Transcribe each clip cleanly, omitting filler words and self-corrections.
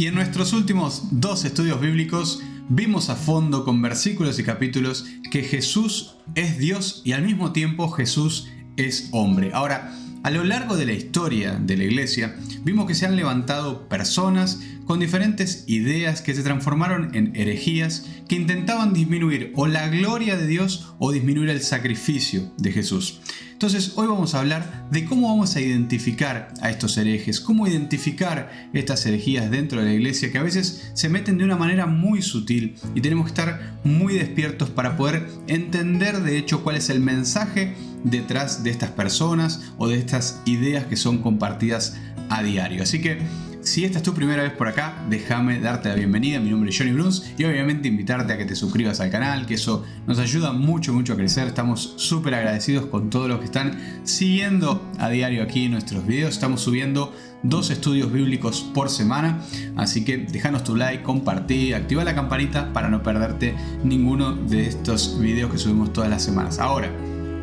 Y en nuestros últimos 2 estudios bíblicos vimos a fondo con versículos y capítulos que Jesús es Dios y al mismo tiempo Jesús es hombre. Ahora, a lo largo de la historia de la iglesia, vimos que se han levantado personas con diferentes ideas que se transformaron en herejías que intentaban disminuir o la gloria de Dios o disminuir el sacrificio de Jesús. Entonces, hoy vamos a hablar de cómo vamos a identificar a estos herejes, cómo identificar estas herejías dentro de la iglesia que a veces se meten de una manera muy sutil y tenemos que estar muy despiertos para poder entender de hecho cuál es el mensaje detrás de estas personas o de estas ideas que son compartidas a diario. Así que si esta es tu primera vez por acá, déjame darte la bienvenida. Mi nombre es Johnny Bruns y obviamente invitarte a que te suscribas al canal, que eso nos ayuda mucho a crecer. Estamos súper agradecidos con todos los que están siguiendo a diario aquí nuestros videos. Estamos subiendo 2 estudios bíblicos por semana, así que déjanos tu like, compartí, activa la campanita para no perderte ninguno de estos videos que subimos todas las semanas. Ahora,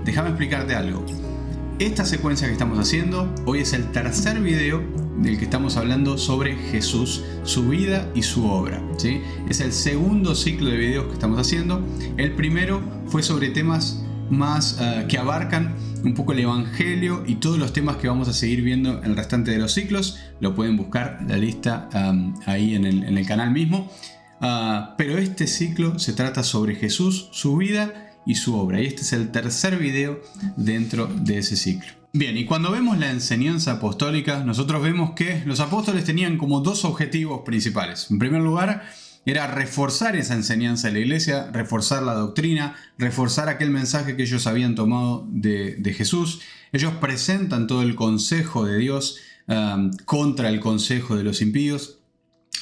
déjame explicarte algo. Esta secuencia que estamos haciendo hoy es el tercer video del que estamos hablando sobre Jesús, su vida y su obra, ¿sí? Es el segundo ciclo de videos que estamos haciendo. El primero fue sobre temas más que abarcan un poco el evangelio y todos los temas que vamos a seguir viendo en el restante de los ciclos. Lo pueden buscar la lista ahí en el canal mismo. Pero este ciclo se trata sobre Jesús, su vida y su obra. Y este es el tercer video dentro de ese ciclo. Bien, y cuando vemos la enseñanza apostólica, nosotros vemos que los apóstoles tenían como 2 objetivos principales. En primer lugar, era reforzar esa enseñanza de la iglesia, reforzar la doctrina, reforzar aquel mensaje que ellos habían tomado de Jesús. Ellos presentan todo el consejo de Dios contra el consejo de los impíos.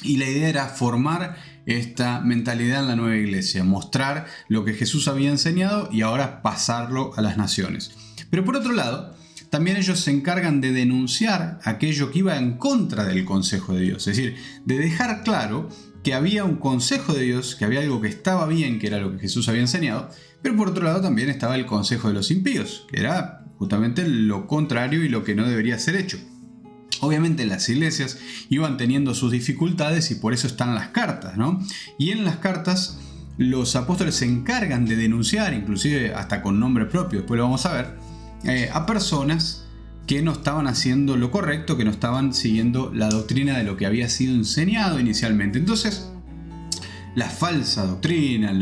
Y la idea era formar esta mentalidad en la nueva iglesia, mostrar lo que Jesús había enseñado y ahora pasarlo a las naciones. Pero por otro lado, también ellos se encargan de denunciar aquello que iba en contra del consejo de Dios, es decir, de dejar claro que había un consejo de Dios, que había algo que estaba bien, que era lo que Jesús había enseñado, pero por otro lado también estaba el consejo de los impíos, que era justamente lo contrario y lo que no debería ser hecho. Obviamente las iglesias iban teniendo sus dificultades y por eso están las cartas, ¿no? Y en las cartas los apóstoles se encargan de denunciar, inclusive hasta con nombre propio, después lo vamos a ver, a personas que no estaban haciendo lo correcto, que no estaban siguiendo la doctrina de lo que había sido enseñado inicialmente. Entonces, la falsa doctrina,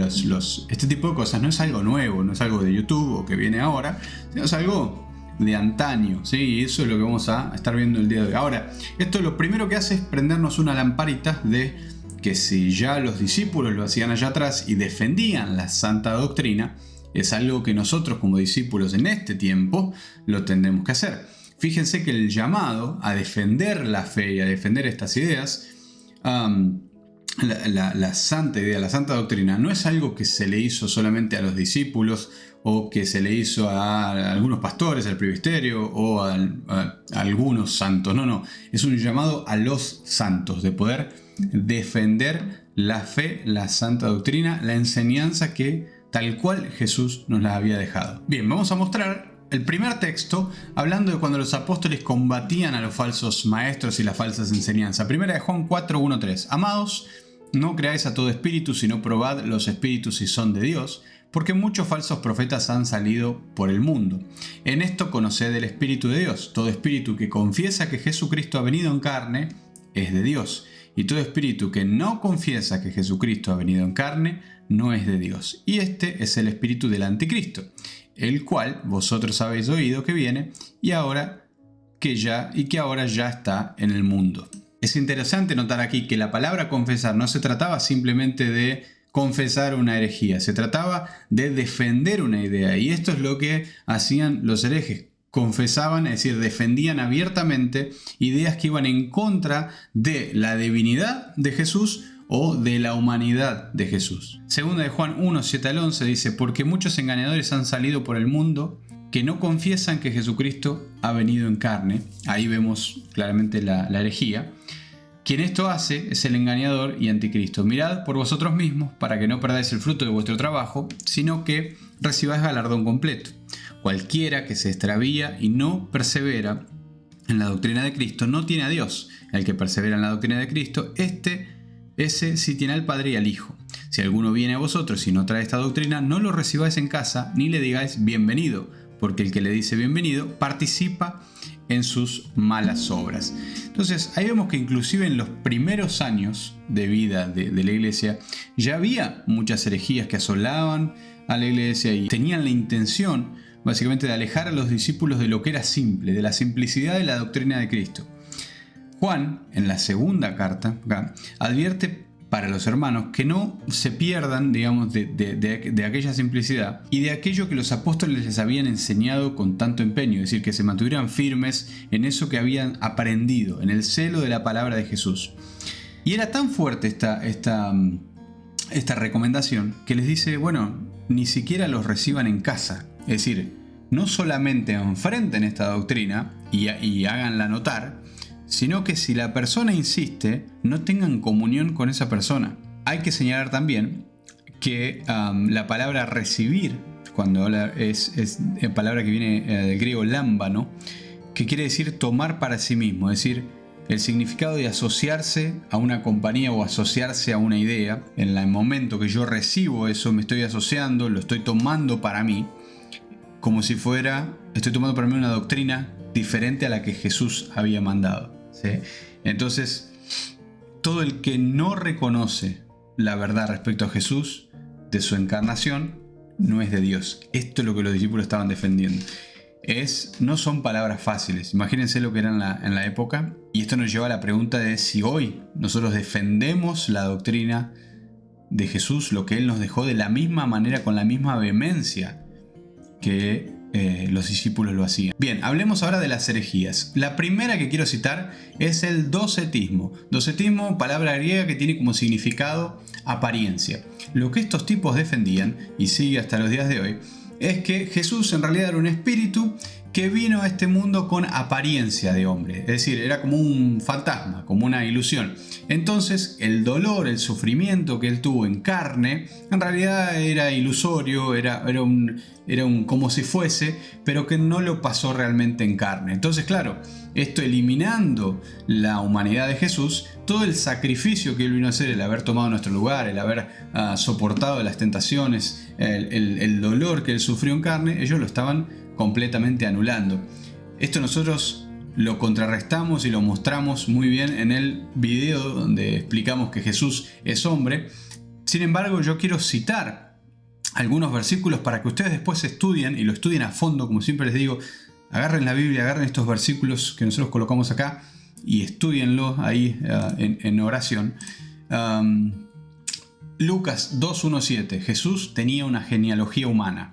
este tipo de cosas no es algo nuevo, no es algo de YouTube o que viene ahora, sino es algo de antaño, ¿sí? Y eso es lo que vamos a estar viendo el día de hoy. Ahora, esto lo primero que hace es prendernos una lamparita de que si ya los discípulos lo hacían allá atrás y defendían la santa doctrina, es algo que nosotros como discípulos en este tiempo lo tendremos que hacer. Fíjense que el llamado a defender la fe y a defender estas ideas, la santa idea, la santa doctrina, no es algo que se le hizo solamente a los discípulos o que se le hizo a algunos pastores, al presbiterio o a algunos santos. No, es un llamado a los santos de poder defender la fe, la santa doctrina, la enseñanza que tal cual Jesús nos la había dejado. Bien, vamos a mostrar el primer texto hablando de cuando los apóstoles combatían a los falsos maestros y las falsas enseñanzas. Primera de Juan 4, 1, 3. Amados, no creáis a todo espíritu, sino probad los espíritus si son de Dios, porque muchos falsos profetas han salido por el mundo. En esto conoced el Espíritu de Dios. Todo espíritu que confiesa que Jesucristo ha venido en carne es de Dios. Y todo espíritu que no confiesa que Jesucristo ha venido en carne no es de Dios. Y este es el espíritu del anticristo, el cual vosotros habéis oído que viene y que ahora ya está en el mundo. Es interesante notar aquí que la palabra confesar no se trataba simplemente de confesar una herejía, se trataba de defender una idea, y esto es lo que hacían los herejes. Confesaban, es decir, defendían abiertamente ideas que iban en contra de la divinidad de Jesús o de la humanidad de Jesús. Segunda de Juan 1, 7 al 11 dice: porque muchos engañadores han salido por el mundo que no confiesan que Jesucristo ha venido en carne. Ahí vemos claramente la herejía. Quien esto hace es el engañador y anticristo. Mirad por vosotros mismos para que no perdáis el fruto de vuestro trabajo, sino que recibáis galardón completo. Cualquiera que se extravía y no persevera en la doctrina de Cristo no tiene a Dios. El que persevera en la doctrina de Cristo, ese sí tiene al Padre y al Hijo. Si alguno viene a vosotros y no trae esta doctrina, no lo recibáis en casa, ni le digáis bienvenido, porque el que le dice bienvenido participa en sus malas obras. Entonces, ahí vemos que inclusive en los primeros años de vida de la iglesia, ya había muchas herejías que asolaban a la iglesia y tenían la intención, básicamente, de alejar a los discípulos de lo que era simple, de la simplicidad de la doctrina de Cristo. Juan, en la segunda carta, advierte para los hermanos que no se pierdan, digamos, de aquella simplicidad y de aquello que los apóstoles les habían enseñado con tanto empeño, es decir, que se mantuvieran firmes en eso que habían aprendido, en el celo de la palabra de Jesús. Y era tan fuerte esta recomendación que les dice, bueno, ni siquiera los reciban en casa, es decir, no solamente enfrenten esta doctrina y háganla notar, sino que si la persona insiste, no tengan comunión con esa persona. Hay que señalar también que la palabra recibir, cuando habla, es palabra que viene del griego lámbano, que quiere decir tomar para sí mismo, es decir, el significado de asociarse a una compañía o asociarse a una idea. En el momento que yo recibo eso, me estoy asociando, lo estoy tomando para mí, como si estoy tomando para mí una doctrina diferente a la que Jesús había mandado. ¿Sí? Entonces, todo el que no reconoce la verdad respecto a Jesús, de su encarnación, no es de Dios. Esto es lo que los discípulos estaban defendiendo. No son palabras fáciles. Imagínense lo que era en la época. Y esto nos lleva a la pregunta de si hoy nosotros defendemos la doctrina de Jesús, lo que Él nos dejó, de la misma manera, con la misma vehemencia que los discípulos lo hacían. Bien, hablemos ahora de las herejías. La primera que quiero citar es el docetismo. Docetismo, palabra griega que tiene como significado apariencia. Lo que estos tipos defendían, y sigue hasta los días de hoy, es que Jesús en realidad era un espíritu que vino a este mundo con apariencia de hombre, es decir, era como un fantasma, como una ilusión. Entonces el dolor, el sufrimiento que él tuvo en carne, en realidad era ilusorio, era un como si fuese, pero que no lo pasó realmente en carne. Entonces, claro, esto eliminando la humanidad de Jesús, todo el sacrificio que él vino a hacer, el haber tomado nuestro lugar, el haber soportado las tentaciones, el dolor que él sufrió en carne, ellos lo estaban completamente anulando. Esto nosotros lo contrarrestamos y lo mostramos muy bien en el video donde explicamos que Jesús es hombre. Sin embargo, yo quiero citar algunos versículos para que ustedes después estudien y lo estudien a fondo. Como siempre les digo, agarren la Biblia, agarren estos versículos que nosotros colocamos acá y estudienlos ahí en oración. Lucas 2.1.7, Jesús tenía una genealogía humana.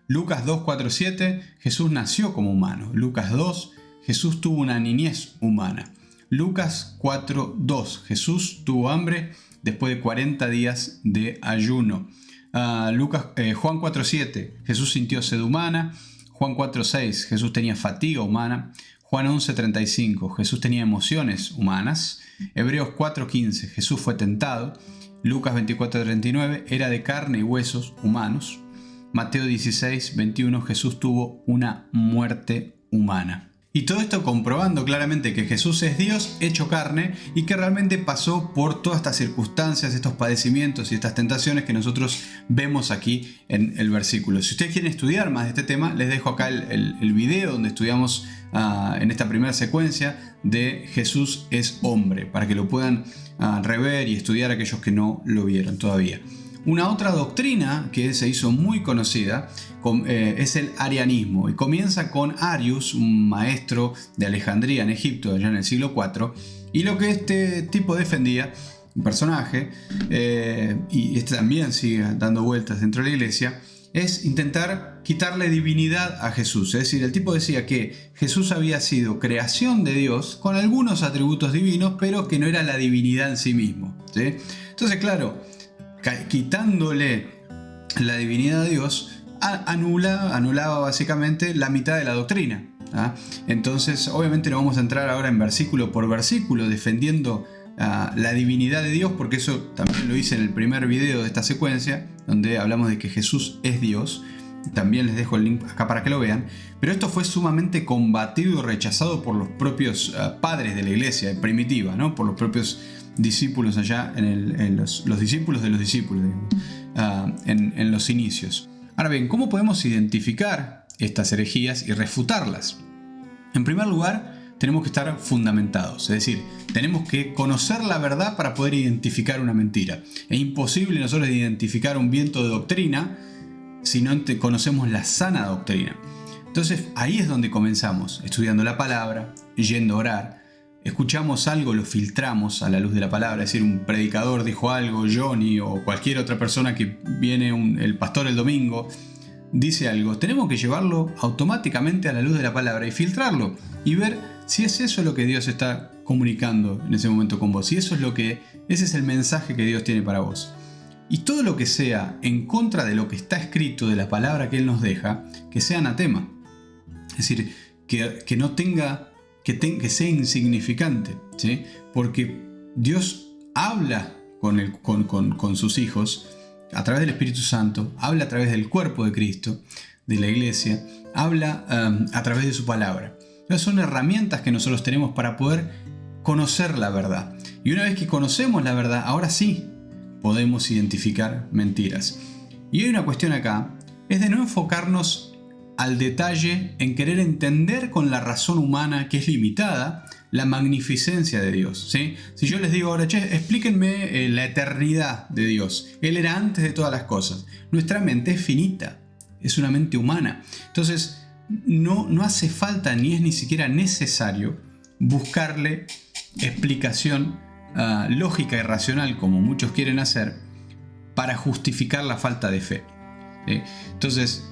Lucas 2.4.7, Jesús nació como humano. Lucas 2, Jesús tuvo una niñez humana. Lucas 4.2, Jesús tuvo hambre después de 40 días de ayuno. Juan 4.7, Jesús sintió sed humana. Juan 4.6, Jesús tenía fatiga humana. Juan 11.35, Jesús tenía emociones humanas. Hebreos 4.15, Jesús fue tentado. Lucas 24.39, era de carne y huesos humanos. Mateo 16.21, Jesús tuvo una muerte humana. Y todo esto comprobando claramente que Jesús es Dios hecho carne y que realmente pasó por todas estas circunstancias, estos padecimientos y estas tentaciones que nosotros vemos aquí en el versículo. Si ustedes quieren estudiar más de este tema, les dejo acá el video donde estudiamos en esta primera secuencia de Jesús es hombre, para que lo puedan rever y estudiar aquellos que no lo vieron todavía. Una otra doctrina que se hizo muy conocida es el arianismo y comienza con Arius, un maestro de Alejandría en Egipto allá en el siglo IV, y lo que este tipo defendía, un personaje, y este también sigue dando vueltas dentro de la iglesia, es intentar quitarle divinidad a Jesús. Es decir, el tipo decía que Jesús había sido creación de Dios con algunos atributos divinos, pero que no era la divinidad en sí mismo, ¿sí? Entonces, claro, quitándole la divinidad a Dios, anulaba básicamente la mitad de la doctrina. Entonces, obviamente no vamos a entrar ahora en versículo por versículo defendiendo la divinidad de Dios, porque eso también lo hice en el primer video de esta secuencia, donde hablamos de que Jesús es Dios. también les dejo el link acá para que lo vean, pero esto fue sumamente combatido y rechazado por los propios padres de la iglesia primitiva, ¿no? Por los propios discípulos allá, en los discípulos de los discípulos, en los inicios. Ahora bien, ¿cómo podemos identificar estas herejías y refutarlas? En primer lugar, tenemos que estar fundamentados, es decir, tenemos que conocer la verdad para poder identificar una mentira. Es imposible nosotros identificar un viento de doctrina si no conocemos la sana doctrina. Entonces ahí es donde comenzamos, estudiando la palabra, yendo a orar, escuchamos algo, lo filtramos a la luz de la palabra, es decir, un predicador dijo algo, Johnny o cualquier otra persona que viene, el pastor el domingo, dice algo, tenemos que llevarlo automáticamente a la luz de la palabra y filtrarlo y ver si es eso lo que Dios está comunicando en ese momento con vos, si eso es ese es el mensaje que Dios tiene para vos. Y todo lo que sea en contra de lo que está escrito, de la palabra que Él nos deja, que sea anatema. Es decir, que no tenga, que sea insignificante, ¿sí? Porque Dios habla con sus hijos a través del Espíritu Santo, habla a través del cuerpo de Cristo, de la iglesia, habla a través de su palabra. Entonces son herramientas que nosotros tenemos para poder conocer la verdad. Y una vez que conocemos la verdad, ahora sí podemos identificar mentiras. Y hay una cuestión acá, es de no enfocarnos al detalle en querer entender con la razón humana, que es limitada, la magnificencia de Dios, ¿sí? Si yo les digo ahora, explíquenme la eternidad de Dios. Él era antes de todas las cosas. Nuestra mente es finita, es una mente humana. Entonces, no hace falta ni es ni siquiera necesario buscarle explicación lógica y racional, como muchos quieren hacer, para justificar la falta de fe. Entonces,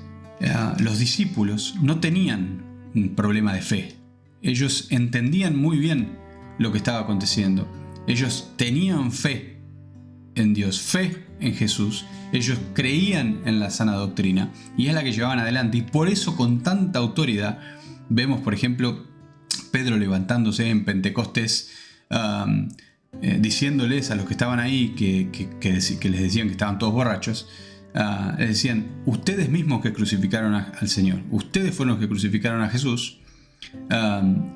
los discípulos no tenían un problema de fe. Ellos entendían muy bien lo que estaba aconteciendo. Ellos tenían fe en Dios, fe en Jesús. Ellos creían en la sana doctrina y es la que llevaban adelante. Y por eso con tanta autoridad vemos, por ejemplo, Pedro levantándose en Pentecostés, diciéndoles a los que estaban ahí que les decían que estaban todos borrachos, les decían, ustedes mismos que crucificaron al Señor, ustedes fueron los que crucificaron a Jesús,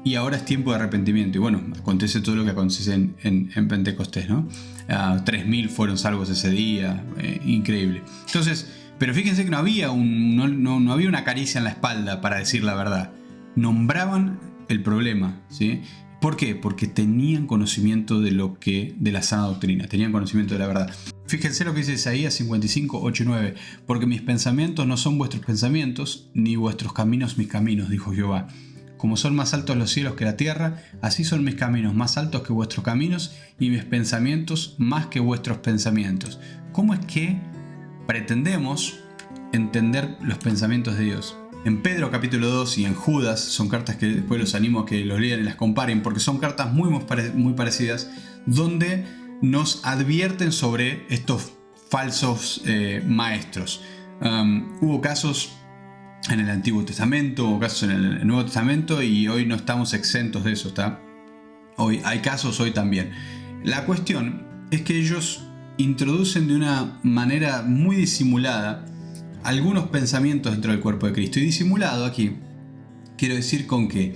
y ahora es tiempo de arrepentimiento. Y bueno, acontece todo lo que acontece en Pentecostés, ¿no? 3.000 fueron salvos ese día, increíble. Entonces, pero fíjense que no había una caricia en la espalda para decir la verdad. Nombraban el problema, ¿sí? ¿Por qué? Porque tenían conocimiento de la sana doctrina, tenían conocimiento de la verdad. Fíjense lo que dice Isaías 55, 8 y 9. Porque mis pensamientos no son vuestros pensamientos, ni vuestros caminos mis caminos, dijo Jehová. Como son más altos los cielos que la tierra, así son mis caminos más altos que vuestros caminos y mis pensamientos más que vuestros pensamientos. ¿Cómo es que pretendemos entender los pensamientos de Dios? En Pedro capítulo 2 y en Judas, son cartas que después los animo a que los lean y las comparen, porque son cartas muy parecidas, donde nos advierten sobre estos falsos maestros. Hubo casos en el Antiguo Testamento, hubo casos en el Nuevo Testamento, y hoy no estamos exentos de eso, ¿está? Hoy hay casos, hoy también. La cuestión es que ellos introducen de una manera muy disimulada algunos pensamientos dentro del cuerpo de Cristo. Y disimulado aquí quiero decir con que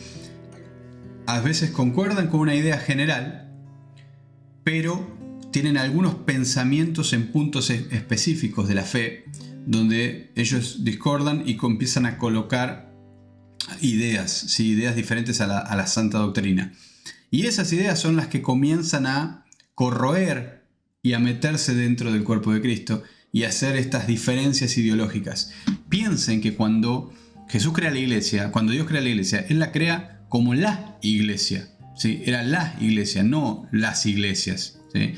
a veces concuerdan con una idea general, pero tienen algunos pensamientos en puntos específicos de la fe donde ellos discordan y empiezan a colocar ideas, ¿sí? Ideas diferentes a la santa doctrina. Y esas ideas son las que comienzan a corroer y a meterse dentro del cuerpo de Cristo y hacer estas diferencias ideológicas. Piensen que cuando Jesús crea la iglesia, cuando Dios crea la iglesia, Él la crea como la iglesia, ¿sí? Era la iglesia, no las iglesias, ¿sí?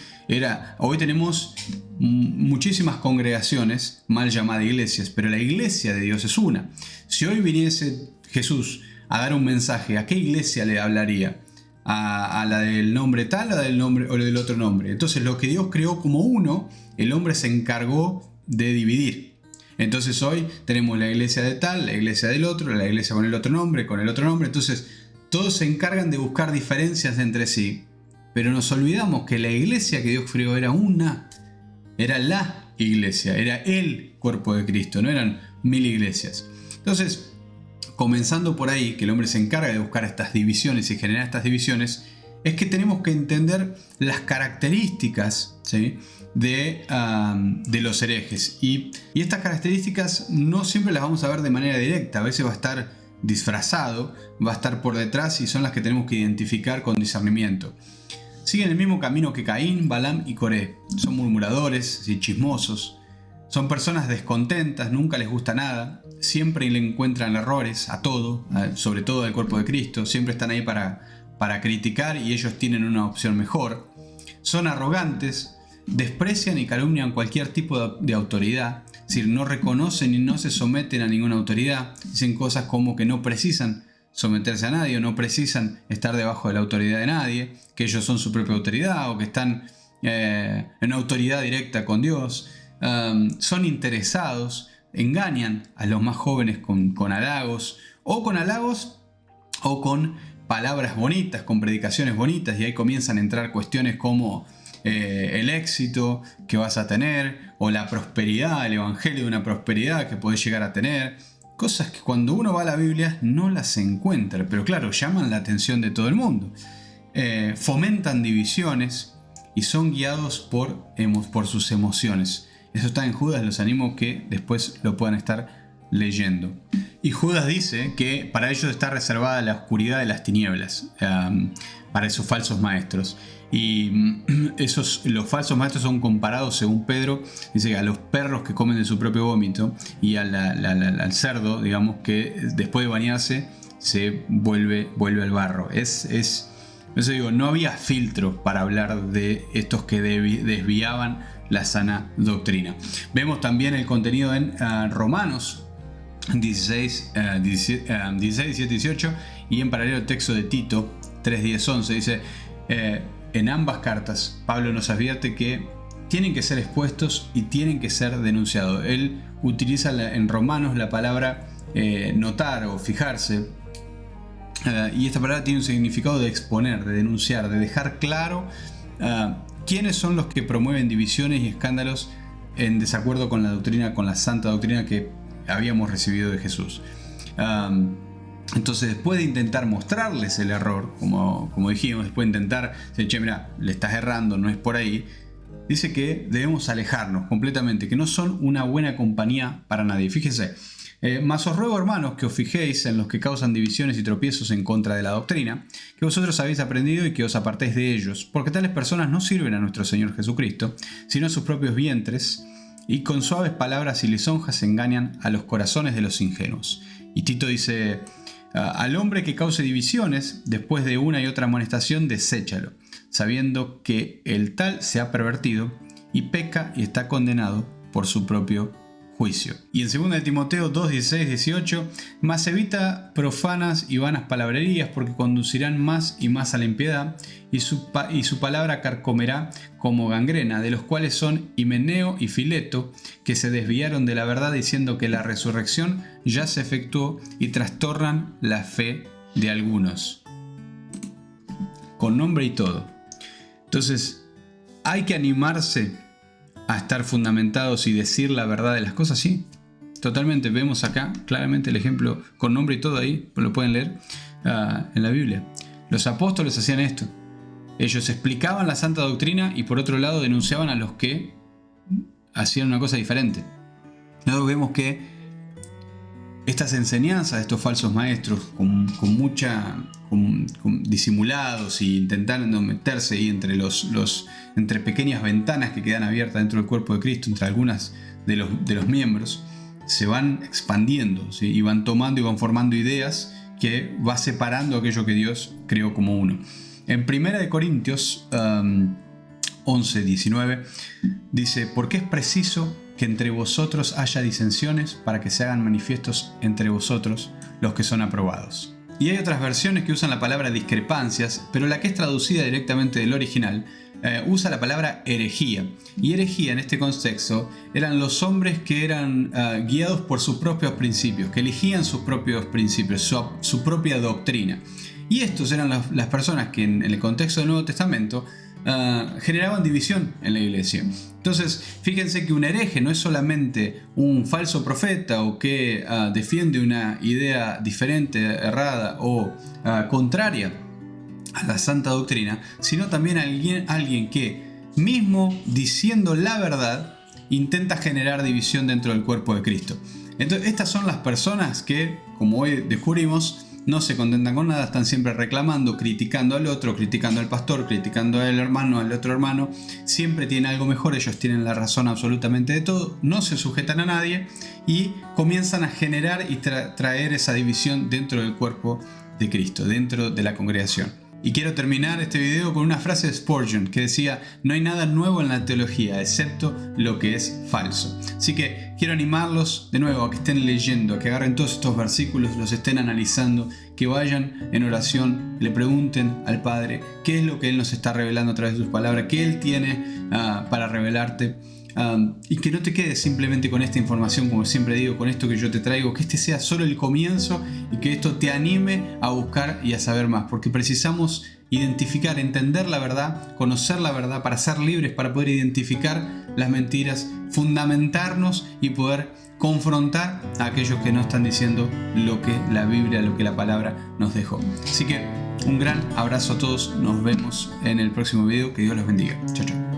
Hoy tenemos muchísimas congregaciones mal llamadas iglesias, pero la iglesia de Dios es una. Si hoy viniese Jesús a dar un mensaje, ¿a qué iglesia le hablaría? ¿A la del nombre tal, a la del nombre o del otro nombre? Entonces, lo que Dios creó como uno, el hombre se encargó de dividir. Entonces hoy tenemos la iglesia de tal, la iglesia del otro, la iglesia con el otro nombre, con el otro nombre. Entonces todos se encargan de buscar diferencias entre sí. Pero nos olvidamos que la iglesia que Dios creó era una. Era la iglesia, era el cuerpo de Cristo. No eran 1000 iglesias. Entonces, comenzando por ahí, que el hombre se encarga de buscar estas divisiones y generar estas divisiones, es que tenemos que entender las características, ¿sí?, de los herejes. Y estas características no siempre las vamos a ver de manera directa, a veces va a estar disfrazado, va a estar por detrás y son las que tenemos que identificar con discernimiento. Siguen el mismo camino que Caín, Balaam y Coré. Son murmuradores y chismosos. Son personas descontentas, nunca les gusta nada, siempre le encuentran errores a todo, sobre todo al cuerpo de Cristo, siempre están ahí para criticar y ellos tienen una opción mejor. Son arrogantes, desprecian y calumnian cualquier tipo de autoridad, es decir, no reconocen y no se someten a ninguna autoridad, dicen cosas como que no precisan someterse a nadie o no precisan estar debajo de la autoridad de nadie, que ellos son su propia autoridad o que están en autoridad directa con Dios. Son interesados, engañan a los más jóvenes con halagos o con palabras bonitas, con predicaciones bonitas, y ahí comienzan a entrar cuestiones como el éxito que vas a tener o la prosperidad, el evangelio de una prosperidad que podés llegar a tener, cosas que cuando uno va a la Biblia no las encuentra, pero claro, llaman la atención de todo el mundo. Fomentan divisiones y son guiados por sus emociones. Eso está en Judas, los animo que después lo puedan estar leyendo. Y Judas dice que para ellos está reservada la oscuridad de las tinieblas, para esos falsos maestros. Y los falsos maestros son comparados, según Pedro, dice, a los perros que comen de su propio vómito y al cerdo, digamos, que después de bañarse se vuelve al barro. Eso digo, no había filtro para hablar de estos que desviaban la sana doctrina. Vemos también el contenido en Romanos 16, 17, 18 y en paralelo el texto de Tito 3, 10, 11. Dice, en ambas cartas Pablo nos advierte que tienen que ser expuestos y tienen que ser denunciados. Él utiliza en Romanos la palabra notar o fijarse, y esta palabra tiene un significado de exponer, de denunciar, de dejar claro quiénes son los que promueven divisiones y escándalos en desacuerdo con la doctrina, con la santa doctrina que habíamos recibido de Jesús. Entonces, después de intentar mostrarles el error, como dijimos, después de intentar decir, che, mira, le estás errando, no es por ahí, dice que debemos alejarnos completamente, que no son una buena compañía para nadie. Fíjense, mas os ruego, hermanos, que os fijéis en los que causan divisiones y tropiezos en contra de la doctrina, que vosotros habéis aprendido y que os apartéis de ellos, porque tales personas no sirven a nuestro Señor Jesucristo, sino a sus propios vientres, y con suaves palabras y lisonjas engañan a los corazones de los ingenuos. Y Tito dice, al hombre que cause divisiones, después de una y otra amonestación, deséchalo, sabiendo que el tal se ha pervertido y peca y está condenado por su propio juicio. Y en 2 de Timoteo 2, 16, 18, mas evita profanas y vanas palabrerías, porque conducirán más y más a la impiedad, y su palabra carcomerá como gangrena, de los cuales son Himeneo y Fileto, que se desviaron de la verdad diciendo que la resurrección ya se efectuó y trastornan la fe de algunos. Con nombre y todo. Entonces, hay que animarse a estar fundamentados y decir la verdad de las cosas, sí. Totalmente, vemos acá claramente el ejemplo con nombre y todo ahí, lo pueden leer en la Biblia. Los apóstoles hacían esto. Ellos explicaban la santa doctrina y por otro lado denunciaban a los que hacían una cosa diferente. Luego vemos que estas enseñanzas de estos falsos maestros con disimulados y intentando meterse ahí entre pequeñas ventanas que quedan abiertas dentro del cuerpo de Cristo, entre algunas de los miembros, se van expandiendo, ¿sí? Y van tomando y van formando ideas que va separando aquello que Dios creó como uno. En 1 Corintios 11, 19 dice, porque es preciso que entre vosotros haya disensiones para que se hagan manifiestos entre vosotros los que son aprobados. Y hay otras versiones que usan la palabra discrepancias, pero la que es traducida directamente del original usa la palabra herejía. Y herejía en este contexto eran los hombres que eran guiados por sus propios principios, que elegían sus propios principios, su propia doctrina. Y estos eran las personas que en el contexto del Nuevo Testamento generaban división en la iglesia. Entonces, fíjense que un hereje no es solamente un falso profeta o que defiende una idea diferente, errada o contraria a la santa doctrina, sino también alguien que, mismo diciendo la verdad, intenta generar división dentro del cuerpo de Cristo. Entonces, estas son las personas que, como hoy descubrimos, no se contentan con nada, están siempre reclamando, criticando al otro, criticando al pastor, criticando al hermano, al otro hermano. Siempre tienen algo mejor, ellos tienen la razón absolutamente de todo, no se sujetan a nadie y comienzan a generar y traer esa división dentro del cuerpo de Cristo, dentro de la congregación. Y quiero terminar este video con una frase de Spurgeon que decía: no hay nada nuevo en la teología excepto lo que es falso. Así que quiero animarlos de nuevo a que estén leyendo, a que agarren todos estos versículos, los estén analizando, que vayan en oración, le pregunten al Padre qué es lo que Él nos está revelando a través de sus palabras, qué Él tiene para revelarte. Y que no te quedes simplemente con esta información, como siempre digo, con esto que yo te traigo, que este sea solo el comienzo y que esto te anime a buscar y a saber más, porque precisamos identificar, entender la verdad, conocer la verdad para ser libres, para poder identificar las mentiras, fundamentarnos y poder confrontar a aquellos que no están diciendo lo que la Biblia, lo que la palabra nos dejó. Así que un gran abrazo a todos, nos vemos en el próximo video, que Dios los bendiga. Chao, chao.